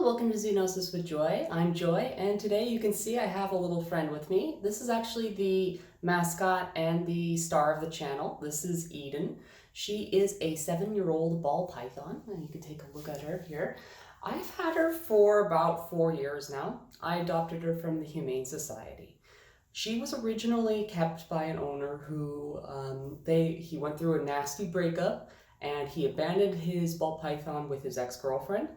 Hello, welcome to Zoonosis with Joy. I'm Joy, and today you can see I have a little friend with me. This is actually the mascot and the star of the channel. This is Eden. She is a 7-year-old ball python, and you can take a look at her here. I've had her for about 4 years now. I adopted her from the Humane Society. She was originally kept by an owner who he went through a nasty breakup, and he abandoned his ball python with his ex-girlfriend.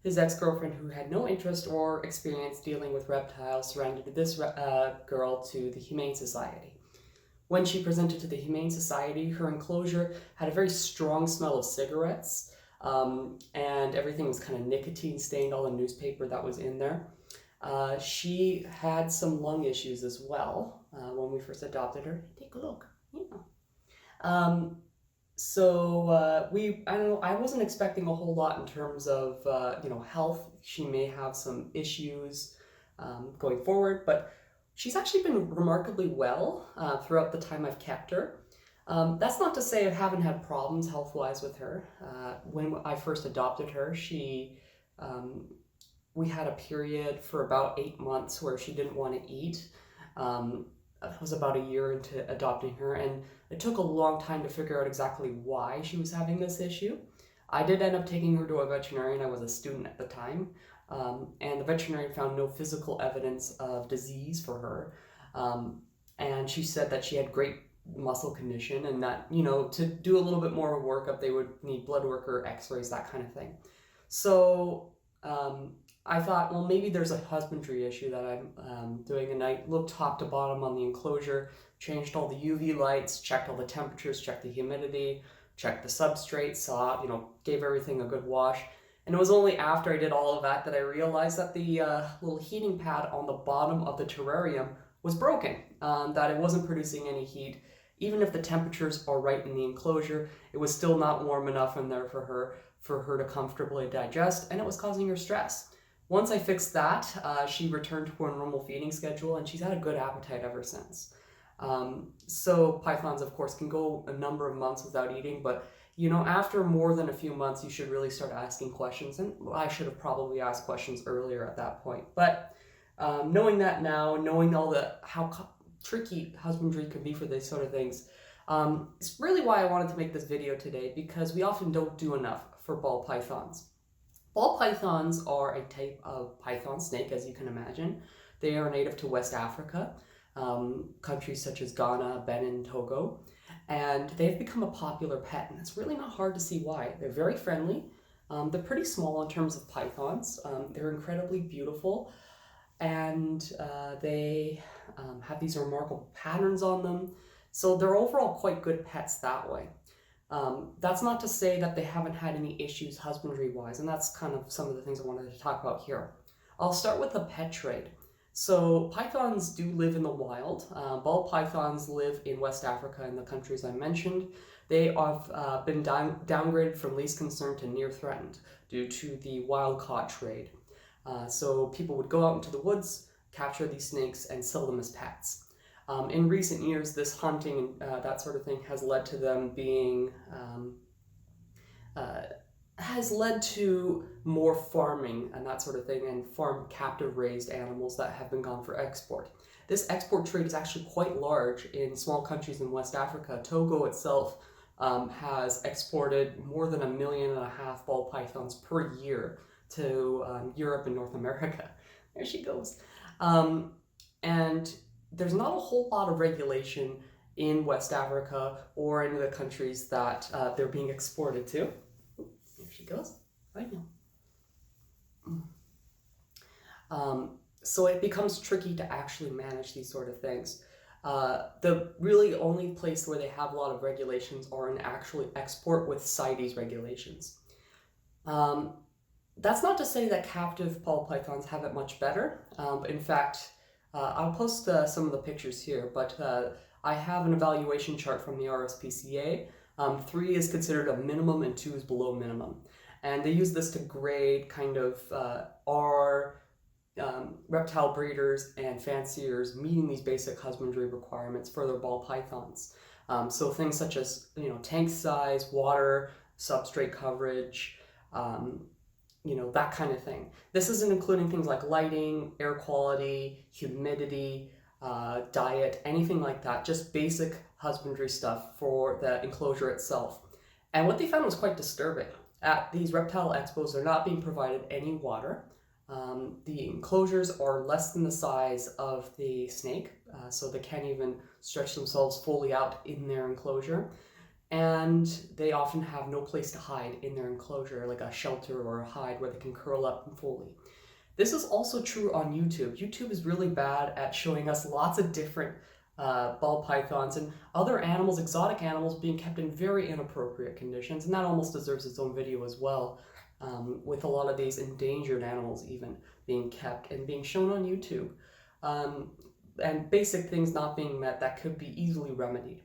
His ex-girlfriend, who had no interest or experience dealing with reptiles, surrendered this girl to the Humane Society. When she presented to the Humane Society, her enclosure had a very strong smell of cigarettes, and everything was kind of nicotine stained, all the newspaper that was in there. She had some lung issues as well when we first adopted her. Take a look. Yeah. I wasn't expecting a whole lot in terms of, health. She may have some issues going forward, but she's actually been remarkably well throughout the time I've kept her. That's not to say I haven't had problems health-wise with her. When I first adopted her, we had a period for about 8 months where she didn't want to eat. It was about a year into adopting her, and it took a long time to figure out exactly why she was having this issue. I did end up taking her to a veterinarian. I was a student at the time, and the veterinarian found no physical evidence of disease for her. And she said that she had great muscle condition, and that, to do a little bit more of a workup, they would need blood work or x-rays, that kind of thing. So I thought, well, maybe there's a husbandry issue that I'm doing, and I looked top to bottom on the enclosure, changed all the UV lights, checked all the temperatures, checked the humidity, checked the substrate, gave everything a good wash. And it was only after I did all of that that I realized that the little heating pad on the bottom of the terrarium was broken, that it wasn't producing any heat. Even if the temperatures are right in the enclosure, it was still not warm enough in there for her to comfortably digest, and it was causing her stress. Once I fixed that, she returned to her normal feeding schedule, and she's had a good appetite ever since. So pythons, of course, can go a number of months without eating, but after more than a few months, you should really start asking questions, and I should have probably asked questions earlier at that point. But knowing that now, knowing how tricky husbandry can be for these sort of things, it's really why I wanted to make this video today, because we often don't do enough for ball pythons. Ball pythons are a type of python snake, as you can imagine. They are native to West Africa, countries such as Ghana, Benin, Togo, and they've become a popular pet, and it's really not hard to see why. They're very friendly. They're pretty small in terms of pythons. They're incredibly beautiful, and they have these remarkable patterns on them. So they're overall quite good pets that way. That's not to say that they haven't had any issues husbandry-wise, and that's kind of some of the things I wanted to talk about here. I'll start with the pet trade. So pythons do live in the wild. Ball pythons live in West Africa in the countries I mentioned. They have been downgraded from least concern to near threatened due to the wild-caught trade. So people would go out into the woods, capture these snakes, and sell them as pets. In recent years, this hunting and that sort of thing has led to them being, has led to more farming and that sort of thing, and farm captive raised animals that have been gone for export. This export trade is actually quite large in small countries in West Africa. Togo itself has exported more than 1.5 million ball pythons per year to Europe and North America. There she goes. And there's not a whole lot of regulation in West Africa or any of the countries that they're being exported to. There she goes. Right now. So it becomes tricky to actually manage these sort of things. The really only place where they have a lot of regulations are in actually export with CITES regulations. That's not to say that captive ball pythons have it much better. In fact, I'll post some of the pictures here, but I have an evaluation chart from the RSPCA. 3 is considered a minimum and 2 is below minimum. And they use this to grade kind of reptile breeders and fanciers meeting these basic husbandry requirements for their ball pythons. So things such as tank size, water, substrate coverage, that kind of thing. This isn't including things like lighting, air quality, humidity, diet, anything like that, just basic husbandry stuff for the enclosure itself. And what they found was quite disturbing. At these reptile expos, they're not being provided any water. The enclosures are less than the size of the snake, so they can't even stretch themselves fully out in their enclosure. And they often have no place to hide in their enclosure, like a shelter or a hide where they can curl up fully. This is also true on YouTube. YouTube is really bad at showing us lots of different ball pythons and other animals, exotic animals, being kept in very inappropriate conditions, and that almost deserves its own video as well, with a lot of these endangered animals even being kept and being shown on YouTube, and basic things not being met that could be easily remedied.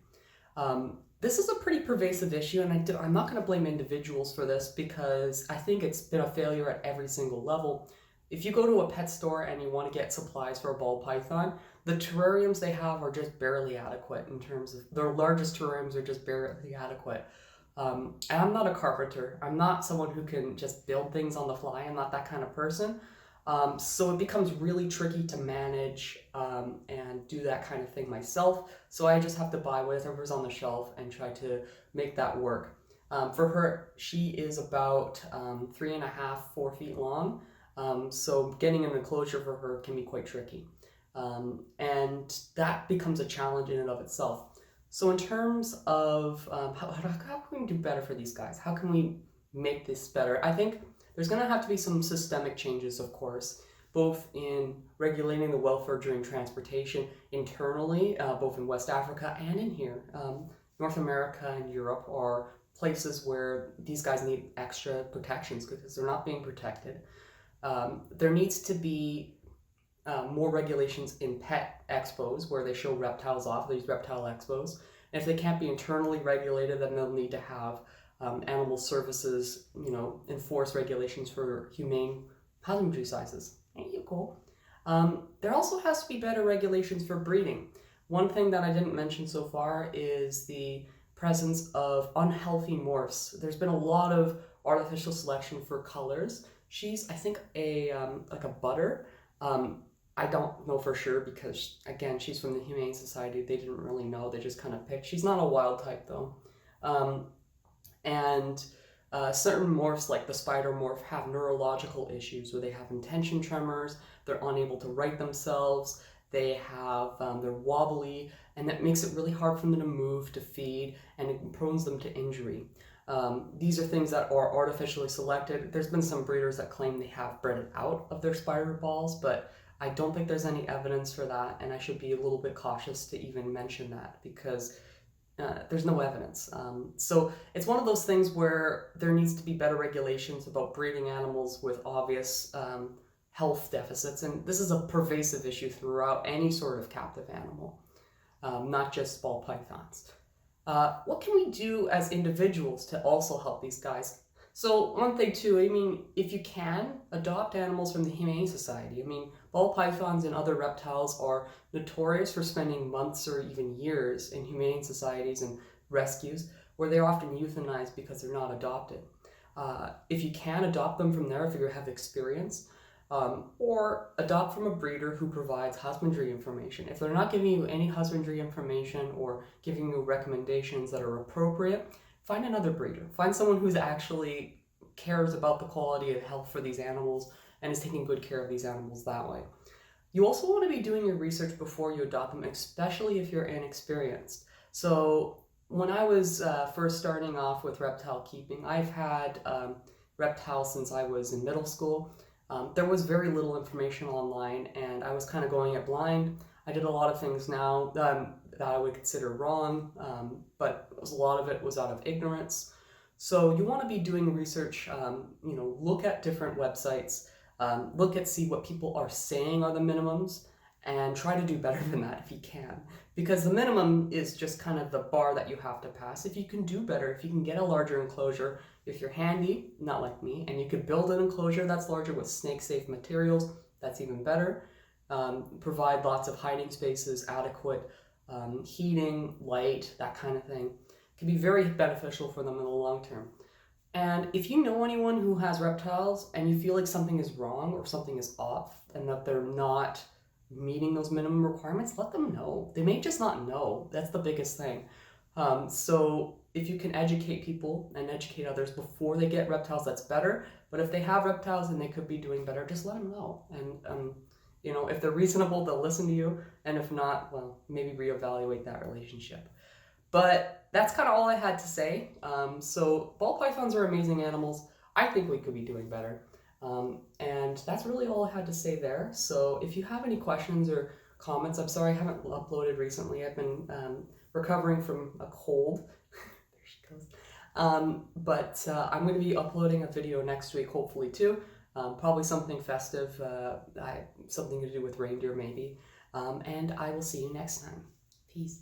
This is a pretty pervasive issue, and I'm not going to blame individuals for this because I think it's been a failure at every single level. If you go to a pet store and you want to get supplies for a ball python, the terrariums they have are just barely adequate in terms of, their largest terrariums are just barely adequate. And I'm not a carpenter. I'm not someone who can just build things on the fly. I'm not that kind of person. So it becomes really tricky to manage and do that kind of thing myself. So I just have to buy whatever's on the shelf and try to make that work. For her, she is about 3.5, 4 feet long. So getting an enclosure for her can be quite tricky. And that becomes a challenge in and of itself. So in terms of how can we do better for these guys? How can we make this better? I think there's going to have to be some systemic changes, of course, both in regulating the welfare during transportation internally, both in West Africa and in here. North America and Europe are places where these guys need extra protections because they're not being protected. There needs to be more regulations in pet expos where they show reptiles off, these reptile expos. And if they can't be internally regulated, then they'll need to have animal services, enforce regulations for humane husbandry sizes. There you go. There also has to be better regulations for breeding. One thing that I didn't mention so far is the presence of unhealthy morphs. There's been a lot of artificial selection for colors. She's, I think, like a butter. I don't know for sure because, again, she's from the Humane Society. They didn't really know. They just kind of picked. She's not a wild type, though. Certain morphs, like the spider morph, have neurological issues where they have intention tremors. They're unable to right themselves. They have, they're wobbly, and that makes it really hard for them to move, to feed, and it prones them to injury. These are things that are artificially selected. There's been some breeders that claim they have bred it out of their spider balls, but I don't think there's any evidence for that, and I should be a little bit cautious to even mention that because there's no evidence. So it's one of those things where there needs to be better regulations about breeding animals with obvious health deficits, and this is a pervasive issue throughout any sort of captive animal, not just ball pythons. What can we do as individuals to also help these guys? So one thing too, I mean, if you can, adopt animals from the Humane Society. I mean, ball pythons and other reptiles are notorious for spending months or even years in humane societies and rescues where they're often euthanized because they're not adopted. If you can adopt them from there, if you have experience, or adopt from a breeder who provides husbandry information. If they're not giving you any husbandry information or giving you recommendations that are appropriate, find another breeder. Find someone who's actually cares about the quality of health for these animals and is taking good care of these animals that way. You also want to be doing your research before you adopt them, especially if you're inexperienced. So when I was first starting off with reptile keeping, I've had reptiles since I was in middle school. There was very little information online and I was kind of going it blind. I did a lot of things now that I would consider wrong, but a lot of it was out of ignorance. So you want to be doing research, look at different websites, see what people are saying are the minimums, and try to do better than that if you can. Because the minimum is just kind of the bar that you have to pass. If you can do better, if you can get a larger enclosure, if you're handy, not like me, and you could build an enclosure that's larger with snake-safe materials, that's even better. Provide lots of hiding spaces, adequate heating, light, that kind of thing. It can be very beneficial for them in the long term. And if you know anyone who has reptiles and you feel like something is wrong or something is off and that they're not meeting those minimum requirements, let them know. They may just not know. That's the biggest thing. So if you can educate people and educate others before they get reptiles, that's better. But if they have reptiles and they could be doing better, just let them know. And you know, if they're reasonable, they'll listen to you. And if not, well, maybe reevaluate that relationship. But that's kind of all I had to say. So ball pythons are amazing animals. I think we could be doing better. And that's really all I had to say there. So if you have any questions or comments, I'm sorry I haven't uploaded recently. I've been recovering from a cold. There she goes. But I'm going to be uploading a video next week, hopefully too. Probably something festive, something to do with reindeer maybe. And I will see you next time. Peace.